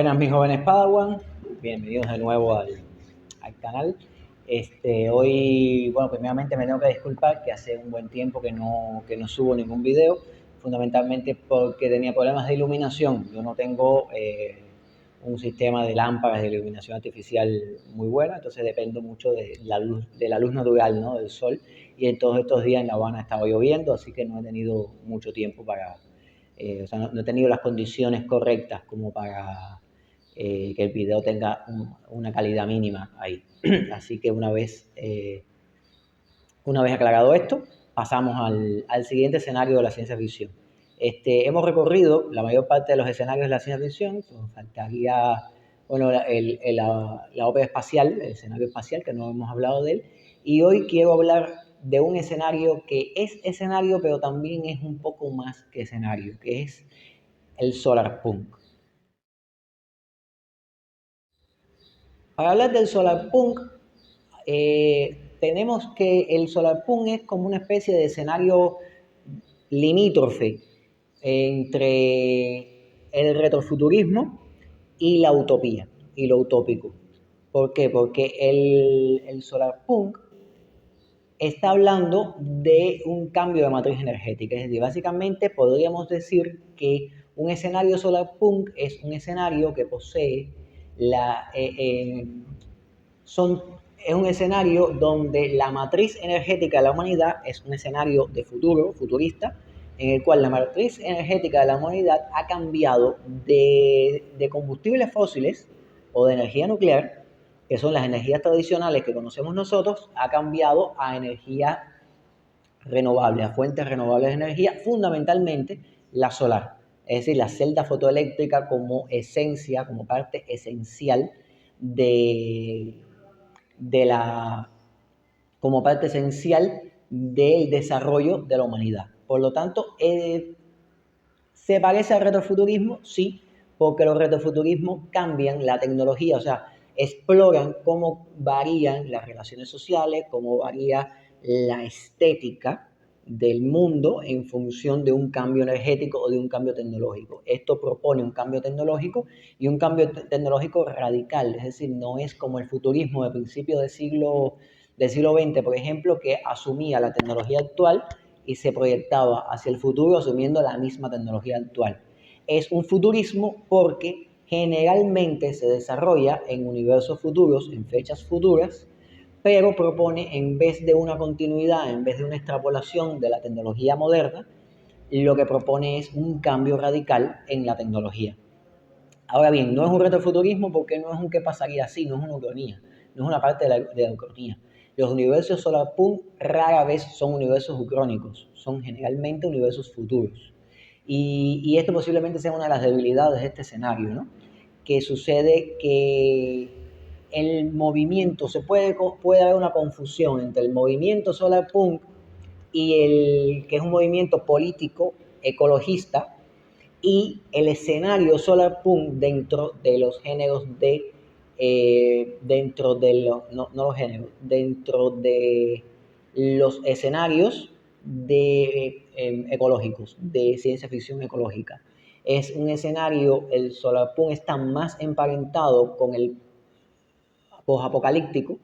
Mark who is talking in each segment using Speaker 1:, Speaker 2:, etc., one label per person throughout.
Speaker 1: Buenas, mis jóvenes Padawan, bienvenidos de nuevo al canal. Hoy, bueno, primeramente me tengo que disculpar que hace un buen tiempo que no subo ningún video, fundamentalmente porque tenía problemas de iluminación. Yo no tengo un sistema de lámparas de iluminación artificial muy bueno, entonces dependo mucho de la luz natural, ¿no? Del sol, y en todos estos días en La Habana ha estado lloviendo, así que no he tenido mucho tiempo para... o sea, no he tenido las condiciones correctas como para que el video tenga una calidad mínima ahí. Así que una vez aclarado esto, pasamos al siguiente escenario de la ciencia ficción. Hemos recorrido la mayor parte de los escenarios de la ciencia ficción. Nos faltaría, bueno, la ópera espacial, el escenario espacial, que no hemos hablado de él. Y hoy quiero hablar de un escenario que es escenario, pero también es un poco más que escenario, que es el solarpunk. Para hablar del solarpunk, tenemos que el solarpunk es como una especie de escenario limítrofe entre el retrofuturismo y la utopía y lo utópico. ¿Por qué? Porque el solarpunk está hablando de un cambio de matriz energética. Es decir, básicamente podríamos decir que un escenario solarpunk es un escenario que posee es un escenario donde la matriz energética de la humanidad es un escenario de futuro, futurista, en el cual la matriz energética de la humanidad ha cambiado de combustibles fósiles o de energía nuclear, que son las energías tradicionales que conocemos nosotros, ha cambiado a energía renovable, a fuentes renovables de energía, fundamentalmente la solar. Es decir, la celda fotoeléctrica como esencia, como parte esencial como parte esencial del desarrollo de la humanidad. Por lo tanto, ¿se parece al retrofuturismo? Sí, porque los retrofuturismos cambian la tecnología, o sea, exploran cómo varían las relaciones sociales, cómo varía la estética del mundo en función de un cambio energético o de un cambio tecnológico. Esto propone un cambio tecnológico y un cambio tecnológico radical, es decir, no es como el futurismo de principios del siglo XX, por ejemplo, que asumía la tecnología actual y se proyectaba hacia el futuro asumiendo la misma tecnología actual. Es un futurismo porque generalmente se desarrolla en universos futuros, en fechas futuras, pero propone, en vez de una continuidad, en vez de una extrapolación de la tecnología moderna, lo que propone es un cambio radical en la tecnología. Ahora bien, no es un retrofuturismo porque no es un qué pasaría así, no es una ucronía, no es una parte de la ucronía. Los universos solarpunk rara vez son universos ucrónicos, son generalmente universos futuros. Y esto posiblemente sea una de las debilidades de este escenario, ¿no? Que sucede que el movimiento, puede haber una confusión entre el movimiento solarpunk y que es un movimiento político ecologista, y el escenario solarpunk dentro de los géneros dentro de los escenarios ecológicos, de ciencia ficción ecológica. Es un escenario, el solarpunk está más emparentado con el posapocalíptico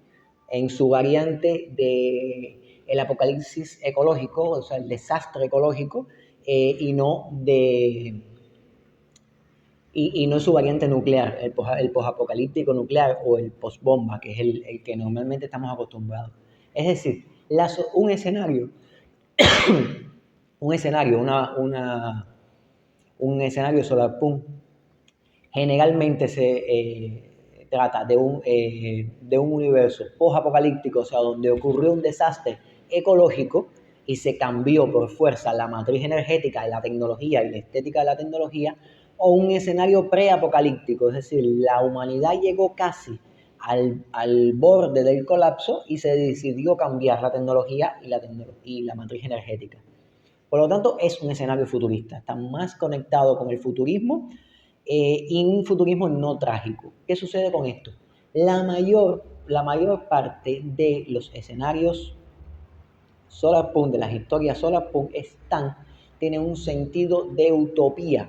Speaker 1: en su variante de el apocalipsis ecológico, o sea, el desastre ecológico, y no en su variante nuclear, el posapocalíptico nuclear o el postbomba, que es el que normalmente estamos acostumbrados. Es decir, un escenario solarpunk generalmente se trata de un universo post-apocalíptico, o sea, donde ocurrió un desastre ecológico y se cambió por fuerza la matriz energética de la tecnología y la estética de la tecnología, o un escenario preapocalíptico, es decir, la humanidad llegó casi al borde del colapso y se decidió cambiar la tecnología y la matriz energética. Por lo tanto, es un escenario futurista, está más conectado con el futurismo y un futurismo no trágico. ¿Qué sucede con esto? La mayor parte de los escenarios solarpunk, de las historias solarpunk, tienen un sentido de utopía,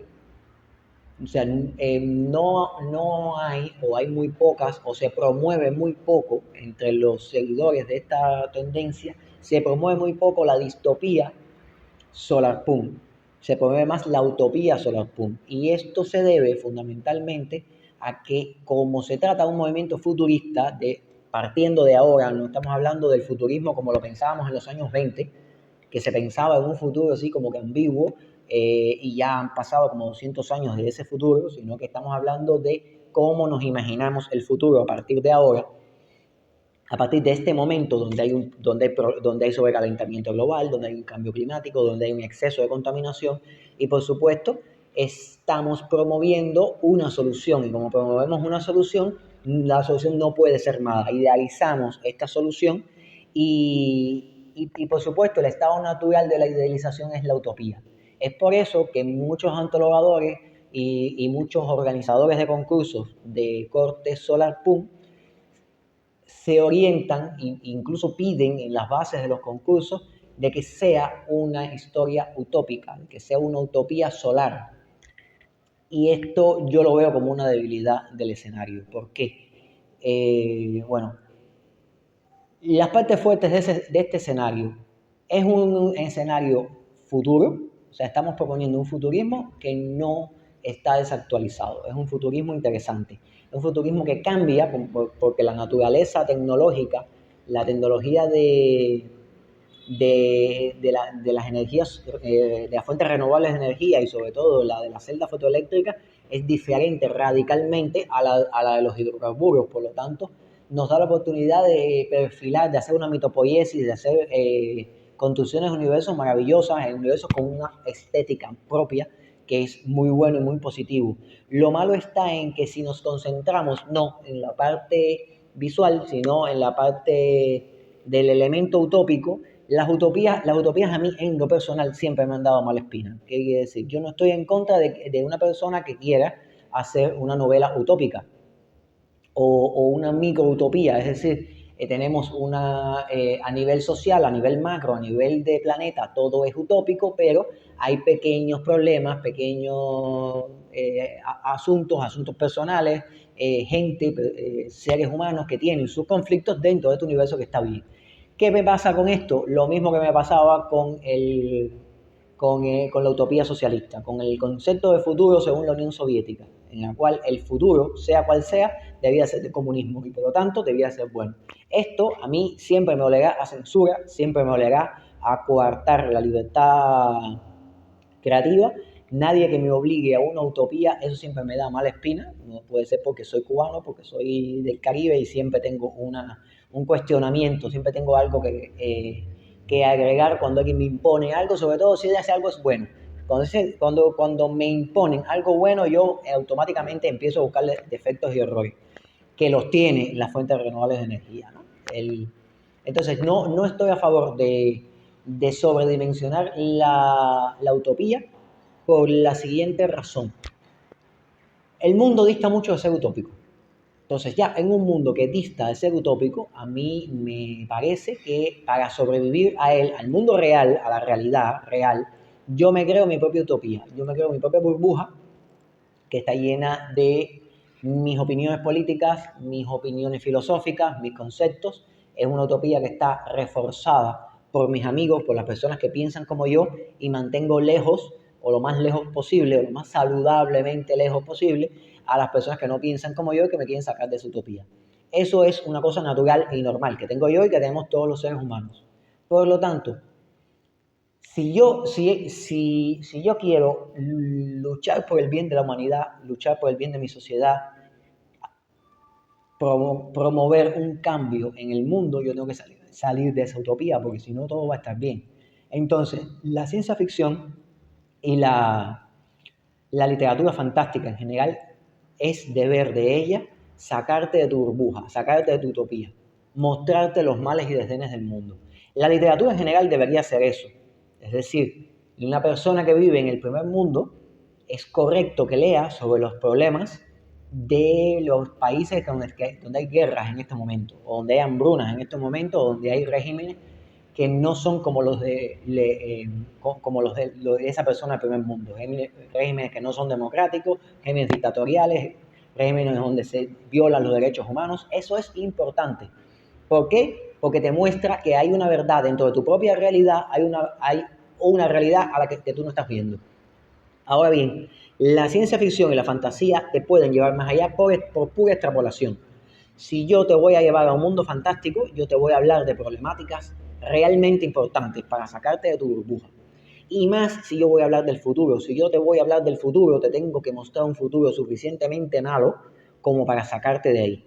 Speaker 1: O sea, no hay, o hay muy pocas, o se promueve muy poco entre los seguidores de esta tendencia, se promueve muy poco la distopía solarpunk. Se promueve más la utopía solarpunk. Y esto se debe fundamentalmente a que, como se trata de un movimiento futurista, partiendo de ahora, no estamos hablando del futurismo como lo pensábamos en los años 20, que se pensaba en un futuro así como que ambiguo, y ya han pasado como 200 años de ese futuro, sino que estamos hablando de cómo nos imaginamos el futuro a partir de ahora, a partir de este momento donde hay sobrecalentamiento global, donde hay un cambio climático, donde hay un exceso de contaminación y por supuesto estamos promoviendo una solución y como promovemos una solución, la solución no puede ser mala. Idealizamos esta solución y por supuesto el estado natural de la idealización es la utopía. Es por eso que muchos antologadores y muchos organizadores de concursos de corte solarpunk se orientan e incluso piden en las bases de los concursos de que sea una historia utópica, que sea una utopía solar. Y esto yo lo veo como una debilidad del escenario. ¿Por qué? Bueno, las partes fuertes de este escenario es un escenario futuro, o sea, estamos proponiendo un futurismo que no está desactualizado, es un futurismo interesante, es un futurismo que cambia porque la naturaleza tecnológica, la tecnología de las energías, de las fuentes renovables de energía y sobre todo la de las celdas fotoeléctricas es diferente radicalmente a la de los hidrocarburos, por lo tanto nos da la oportunidad de perfilar, de hacer una mitopoiesis, de hacer construcciones de universos maravillosas, en universos con una estética propia, que es muy bueno y muy positivo. Lo malo está en que si nos concentramos no en la parte visual, sino en la parte del elemento utópico, las utopías a mí en lo personal siempre me han dado mala espina. ¿Qué quiere decir? Yo no estoy en contra de una persona que quiera hacer una novela utópica o una microutopía, es decir, tenemos a nivel social, a nivel macro, a nivel de planeta, todo es utópico, pero hay pequeños problemas, pequeños asuntos personales, gente, seres humanos que tienen sus conflictos dentro de este universo que está bien. ¿Qué me pasa con esto? Lo mismo que me pasaba con la utopía socialista, con el concepto de futuro según la Unión Soviética, en la cual el futuro, sea cual sea, debía ser de comunismo y por lo tanto debía ser bueno. Esto a mí siempre me obliga a censura, siempre me obliga a coartar la libertad creativa. Nadie que me obligue a una utopía, eso siempre me da mala espina. No puede ser porque soy cubano, porque soy del Caribe y siempre tengo un cuestionamiento, siempre tengo algo que agregar cuando alguien me impone algo, sobre todo si ese algo es bueno. Cuando me imponen algo bueno, yo automáticamente empiezo a buscarle defectos y errores, que los tiene las fuentes renovables de energía, ¿no? Entonces, no estoy a favor de sobredimensionar la utopía por la siguiente razón. El mundo dista mucho de ser utópico. Entonces, ya en un mundo que dista de ser utópico, a mí me parece que para sobrevivir a él, al mundo real, a la realidad real, yo me creo mi propia utopía. Yo me creo mi propia burbuja que está llena de mis opiniones políticas, mis opiniones filosóficas, mis conceptos. Es una utopía que está reforzada por mis amigos, por las personas que piensan como yo y mantengo lejos, o lo más lejos posible, o lo más saludablemente lejos posible, a las personas que no piensan como yo y que me quieren sacar de su utopía. Eso es una cosa natural y normal que tengo yo y que tenemos todos los seres humanos. Por lo tanto, si yo quiero luchar por el bien de la humanidad, luchar por el bien de mi sociedad, promover un cambio en el mundo, yo tengo que salir de esa utopía, porque si no todo va a estar bien. Entonces, la ciencia ficción y la literatura fantástica en general es deber de ella sacarte de tu burbuja, sacarte de tu utopía, mostrarte los males y desdenes del mundo. La literatura en general debería hacer eso. Es decir, una persona que vive en el primer mundo es correcto que lea sobre los problemas de los países donde hay guerras en este momento, o donde hay hambrunas en este momento, o donde hay regímenes que no son como los de esa persona del primer mundo, regímenes que no son democráticos, regímenes dictatoriales, regímenes donde se violan los derechos humanos. Eso es importante. ¿Por qué? Porque te muestra que hay una verdad dentro de tu propia realidad, hay una realidad a la que tú no estás viendo. Ahora bien, la ciencia ficción y la fantasía te pueden llevar más allá por pura extrapolación. Si yo te voy a llevar a un mundo fantástico, yo te voy a hablar de problemáticas realmente importantes para sacarte de tu burbuja. Y más si yo voy a hablar del futuro. Si yo te voy a hablar del futuro, te tengo que mostrar un futuro suficientemente malo como para sacarte de ahí.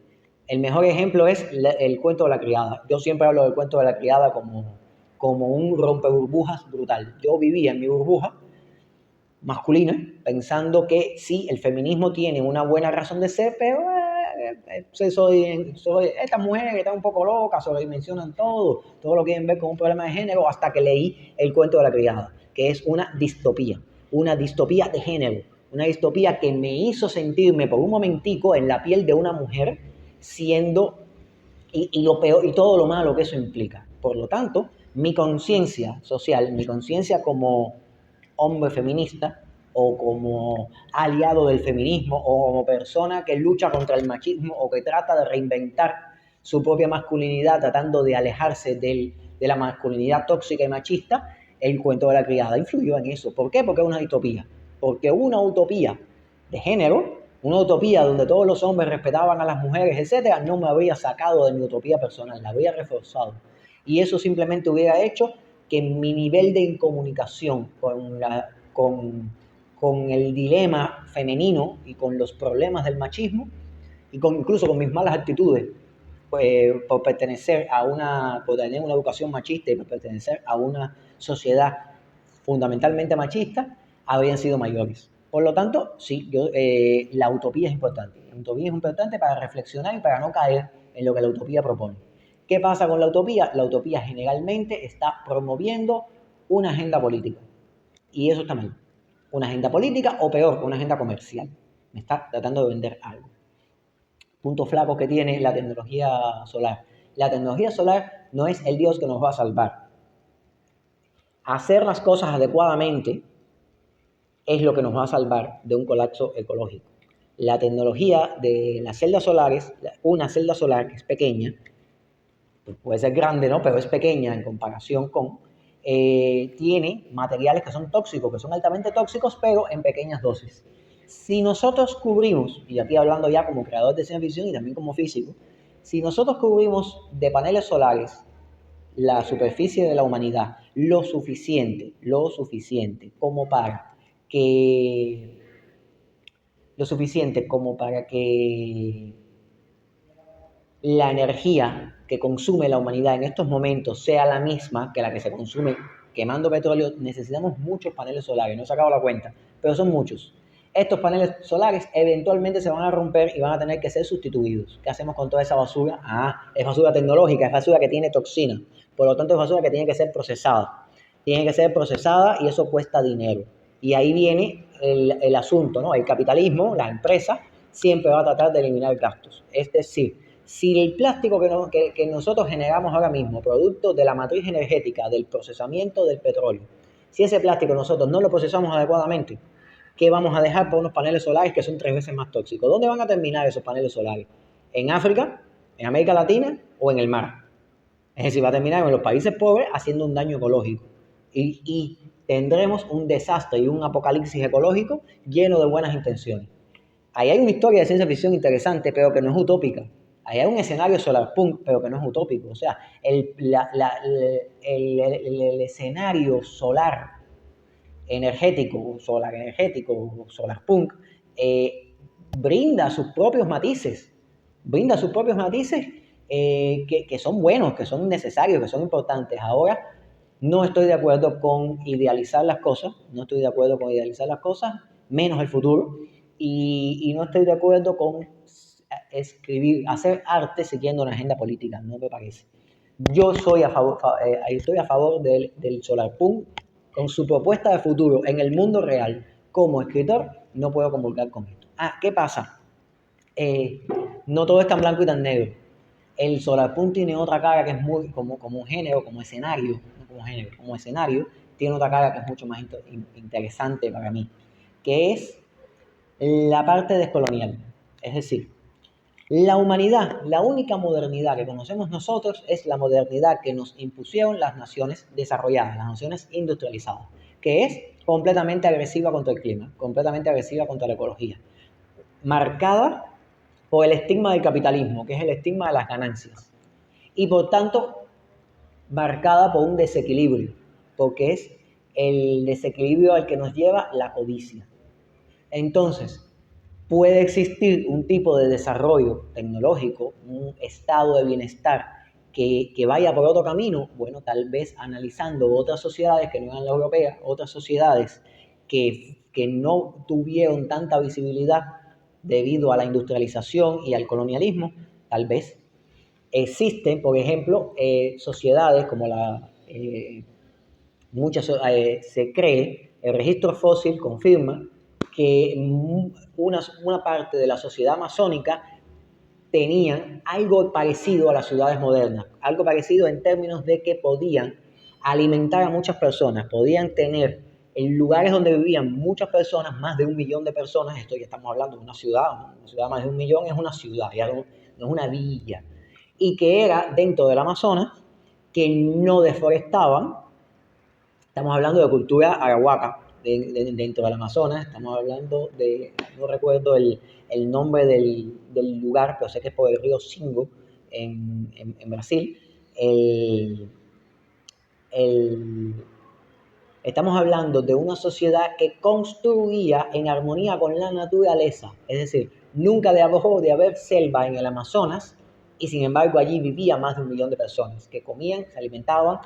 Speaker 1: El mejor ejemplo es el cuento de la criada. Yo siempre hablo del cuento de la criada como un rompeburbujas brutal. Yo vivía en mi burbuja masculina pensando que sí, el feminismo tiene una buena razón de ser, pero soy estas mujeres que están un poco locas, sobredimensionan todo lo quieren ver como un problema de género, hasta que leí el cuento de la criada, que es una distopía de género, una distopía que me hizo sentirme por un momentico en la piel de una mujer siendo, y lo peor, y todo lo malo que eso implica. Por lo tanto, mi conciencia social, mi conciencia como hombre feminista, o como aliado del feminismo, o como persona que lucha contra el machismo, o que trata de reinventar su propia masculinidad tratando de alejarse de la masculinidad tóxica y machista, el cuento de la criada influyó en eso. ¿Por qué? Porque es una distopía. Porque una utopía de género, una utopía donde todos los hombres respetaban a las mujeres, etcétera, no me habría sacado de mi utopía personal, la habría reforzado. Y eso simplemente hubiera hecho que mi nivel de incomunicación con el dilema femenino y con los problemas del machismo, y incluso con mis malas actitudes, por tener una educación machista y por pertenecer a una sociedad fundamentalmente machista, habrían sido mayores. Por lo tanto, sí, la utopía es importante. La utopía es importante para reflexionar y para no caer en lo que la utopía propone. ¿Qué pasa con la utopía? La utopía generalmente está promoviendo una agenda política. Y eso está mal. Una agenda política o peor, una agenda comercial. Me está tratando de vender algo. Puntos flacos que tiene la tecnología solar. La tecnología solar no es el Dios que nos va a salvar. Hacer las cosas adecuadamente es lo que nos va a salvar de un colapso ecológico. La tecnología de las celdas solares, una celda solar que es pequeña, pues puede ser grande, ¿no? Pero es pequeña en comparación con, tiene materiales que son tóxicos, que son altamente tóxicos, pero en pequeñas dosis. Si nosotros cubrimos, y aquí hablando ya como creador de ciencia ficción y también como físico, si nosotros cubrimos de paneles solares la superficie de la humanidad lo suficiente como para que la energía que consume la humanidad en estos momentos sea la misma que la que se consume quemando petróleo, necesitamos muchos paneles solares, no he sacado la cuenta, pero son muchos. Estos paneles solares eventualmente se van a romper y van a tener que ser sustituidos. ¿Qué hacemos con toda esa basura? Es basura tecnológica, es basura que tiene toxina, por lo tanto es basura que tiene que ser procesada. Tiene que ser procesada y eso cuesta dinero. Y ahí viene el asunto, ¿no? El capitalismo, la empresa, siempre va a tratar de eliminar gastos. Es decir, si el plástico que nosotros generamos ahora mismo, producto de la matriz energética, del procesamiento del petróleo, si ese plástico nosotros no lo procesamos adecuadamente, ¿qué vamos a dejar por unos paneles solares que son 3 veces más tóxicos? ¿Dónde van a terminar esos paneles solares? ¿En África? ¿En América Latina? ¿O en el mar? Es decir, va a terminar en los países pobres haciendo un daño ecológico. Y tendremos un desastre y un apocalipsis ecológico lleno de buenas intenciones. Ahí hay una historia de ciencia ficción interesante, pero que no es utópica. Ahí hay un escenario solarpunk, pero que no es utópico. O sea, el escenario solarpunk, brinda sus propios matices. Que son buenos, que son necesarios, que son importantes. Ahora, no estoy de acuerdo con idealizar las cosas, menos el futuro. Y no estoy de acuerdo con hacer arte siguiendo una agenda política, no me parece. Yo estoy a favor del solarpunk con su propuesta de futuro en el mundo real. Como escritor, no puedo comulgar con esto. ¿Qué pasa? No todo es tan blanco y tan negro. El Solarpunk tiene otra cara que es muy como un género, como escenario, no como género, como escenario, tiene otra cara que es mucho más interesante para mí, que es la parte descolonial. Es decir, la humanidad, la única modernidad que conocemos nosotros es la modernidad que nos impusieron las naciones desarrolladas, las naciones industrializadas, que es completamente agresiva contra el clima, completamente agresiva contra la ecología, marcada por el estigma del capitalismo, que es el estigma de las ganancias, y por tanto marcada por un desequilibrio, porque es el desequilibrio al que nos lleva la codicia. Entonces, puede existir un tipo de desarrollo tecnológico, un estado de bienestar que vaya por otro camino. Bueno, tal vez analizando otras sociedades que no eran la europea, otras sociedades que no tuvieron tanta visibilidad debido a la industrialización y al colonialismo, tal vez existen, por ejemplo, sociedades como se cree, el registro fósil confirma que una parte de la sociedad amazónica tenían algo parecido a las ciudades modernas, algo parecido en términos de que podían alimentar a muchas personas, podían tener en lugares donde vivían muchas personas, más de 1 millón de personas, esto ya estamos hablando de una ciudad más de 1 millón es una ciudad, ya no es una villa, y que era dentro del Amazonas, que no deforestaban. Estamos hablando de cultura arahuaca dentro del Amazonas, estamos hablando de, no recuerdo el nombre del lugar, pero sé que es por el río Singo en Brasil. El, Estamos hablando de una sociedad que construía en armonía con la naturaleza, es decir, nunca dejó de haber selva en el Amazonas y sin embargo allí vivía más de 1 millón de personas que comían, se alimentaban,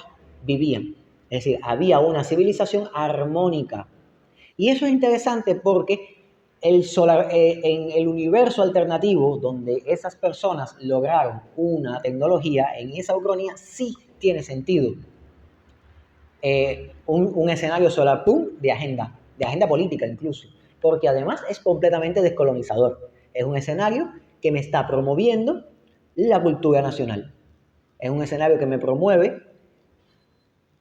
Speaker 1: vivían. Es decir, había una civilización armónica. Y eso es interesante porque en el universo alternativo donde esas personas lograron una tecnología, en esa ucronía sí tiene sentido un escenario solarpunk de agenda política incluso, porque además es completamente descolonizador. Es un escenario que me está promoviendo la cultura nacional. Es un escenario que me promueve,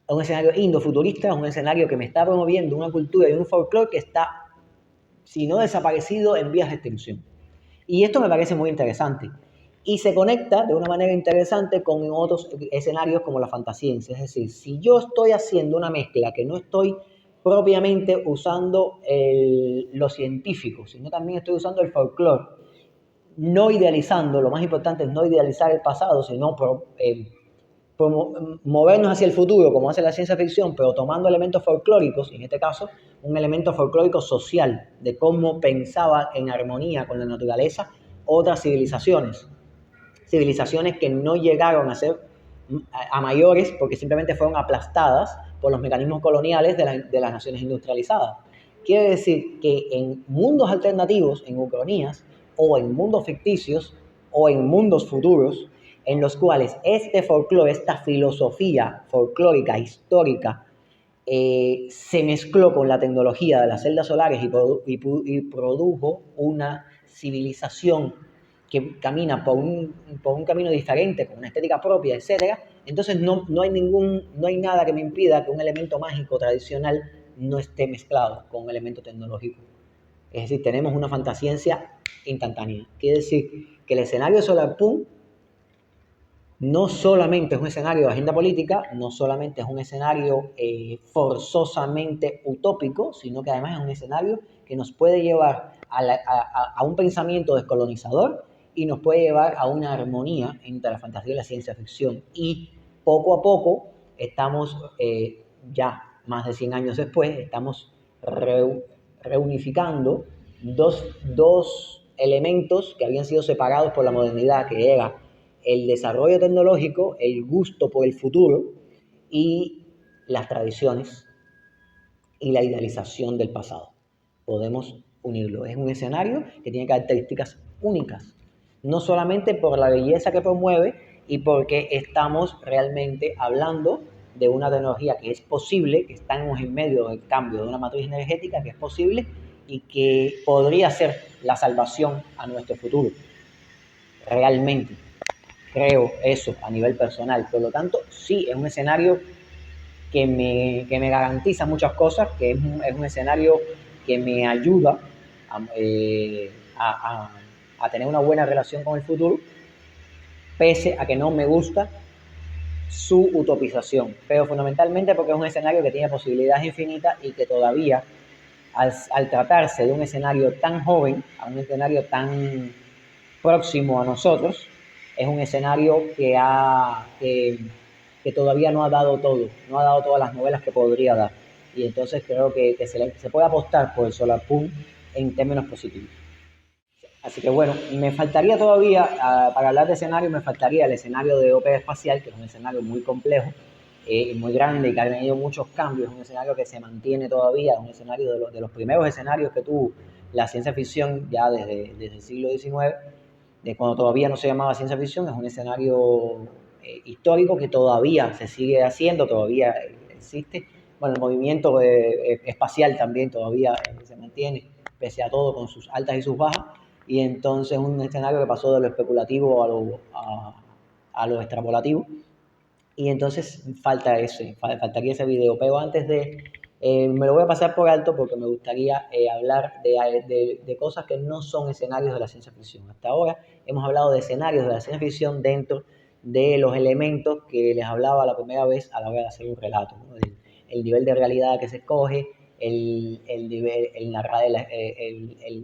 Speaker 1: es un escenario indofuturista, es un escenario que me está promoviendo una cultura y un folclore que está, si no desaparecido, en vías de extinción. Y esto me parece muy interesante. Y se conecta de una manera interesante con otros escenarios como la fantasciencia. Es decir, si yo estoy haciendo una mezcla que no estoy propiamente usando lo científico, sino también estoy usando el folclore, no idealizando, lo más importante es no idealizar el pasado, sino movernos hacia el futuro, como hace la ciencia ficción, pero tomando elementos folclóricos, en este caso, un elemento folclórico social, de cómo pensaba en armonía con la naturaleza otras civilizaciones que no llegaron a ser a mayores porque simplemente fueron aplastadas por los mecanismos coloniales de las naciones industrializadas. Quiere decir que en mundos alternativos, en ucronías, o en mundos ficticios, o en mundos futuros, en los cuales este folclore, esta filosofía folclórica, histórica, se mezcló con la tecnología de las celdas solares y produjo una civilización que camina por un camino diferente, con una estética propia, etcétera. Entonces no hay nada que me impida que un elemento mágico tradicional no esté mezclado con un elemento tecnológico. Es decir, tenemos una fantasciencia instantánea. Quiere decir que el escenario Solarpunk no solamente es un escenario de agenda política, no solamente es un escenario forzosamente utópico, sino que además es un escenario que nos puede llevar a un pensamiento descolonizador y nos puede llevar a una armonía entre la fantasía y la ciencia ficción. Y poco a poco estamos, ya más de 100 años después, estamos reunificando dos elementos que habían sido separados por la modernidad, que era el desarrollo tecnológico, el gusto por el futuro y las tradiciones y la idealización del pasado. Podemos unirlo. Es un escenario que tiene características únicas, no solamente por la belleza que promueve y porque estamos realmente hablando de una tecnología que es posible, que estamos en medio del cambio de una matriz energética que es posible y que podría ser la salvación a nuestro futuro, realmente. creo eso a nivel personal. Por lo tanto, sí, es un escenario que me garantiza muchas cosas, que es un escenario que me ayuda a, a tener una buena relación con el futuro, pese a que no me gusta su utopización, pero fundamentalmente porque es un escenario que tiene posibilidades infinitas y que todavía, al tratarse de un escenario tan joven, a un escenario tan próximo a nosotros, es un escenario que todavía no ha dado todo, no ha dado todas las novelas que podría dar. Y entonces creo que se puede apostar por el Solar Punk en términos positivos. Así que bueno, me faltaría todavía, para hablar de escenario, me faltaría el escenario de ópera espacial, que es un escenario muy complejo y muy grande y que ha tenido muchos cambios, es un escenario que se mantiene todavía, es un escenario de los primeros escenarios que tuvo la ciencia ficción ya desde el siglo XIX, de cuando todavía no se llamaba ciencia ficción, es un escenario histórico que todavía se sigue haciendo, todavía existe. Bueno, el movimiento espacial también todavía se mantiene, pese a todo, con sus altas y sus bajas, y entonces un escenario que pasó de lo especulativo a lo extrapolativo, y entonces falta ese, faltaría ese video, pero antes de, me lo voy a pasar por alto porque me gustaría hablar de cosas que no son escenarios de la ciencia ficción. Hasta ahora hemos hablado de escenarios de la ciencia ficción dentro de los elementos que les hablaba la primera vez a la hora de hacer un relato, ¿no? El nivel de realidad que se escoge, el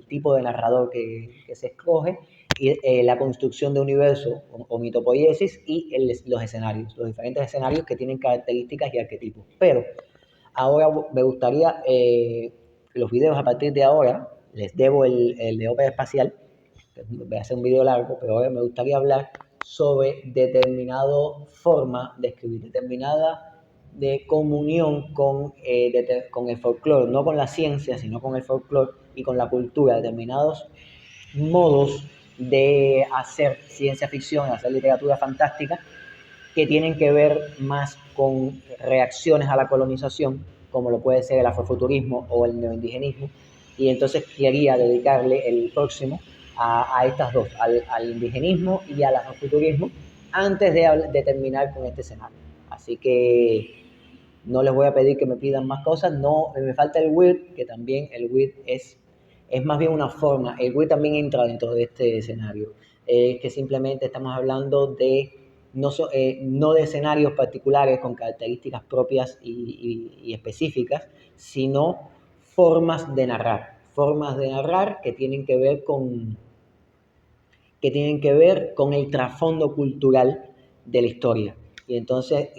Speaker 1: tipo de narrador que se escoge, y la construcción de universo o mitopoiesis y los escenarios, los diferentes escenarios que tienen características y arquetipos. Pero ahora me gustaría, los videos a partir de ahora, les debo el de ópera espacial, voy a hacer un video largo, pero ahora me gustaría hablar sobre determinada forma de escribir, determinada de comunión con el folclore, no con la ciencia, sino con el folclore y con la cultura, determinados modos de hacer ciencia ficción, hacer literatura fantástica, que tienen que ver más con reacciones a la colonización, como lo puede ser el afrofuturismo o el neoindigenismo, y entonces quería dedicarle el próximo a estas dos, al indigenismo y al afrofuturismo, antes de terminar con este escenario. Así que no les voy a pedir que me pidan más cosas, no, me falta el weird, que también el weird es más bien una forma, el weird también entra dentro de este escenario, que simplemente estamos hablando de no de escenarios particulares con características propias y específicas, sino formas de narrar que tienen que ver con el trasfondo cultural de la historia. Y entonces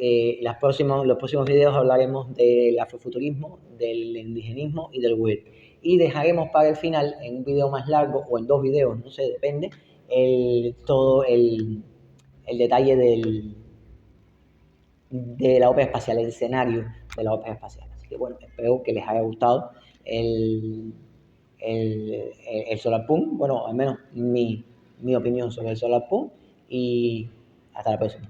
Speaker 1: los próximos videos hablaremos del afrofuturismo, del indigenismo y del web. Y dejaremos para el final, en un video más largo o en dos videos, no sé, depende, todo el detalle de la ópera espacial, el escenario de la ópera espacial. Así que bueno, espero que les haya gustado el, el Solar Punk, bueno, al menos mi opinión sobre el Solar Punk, y hasta la próxima.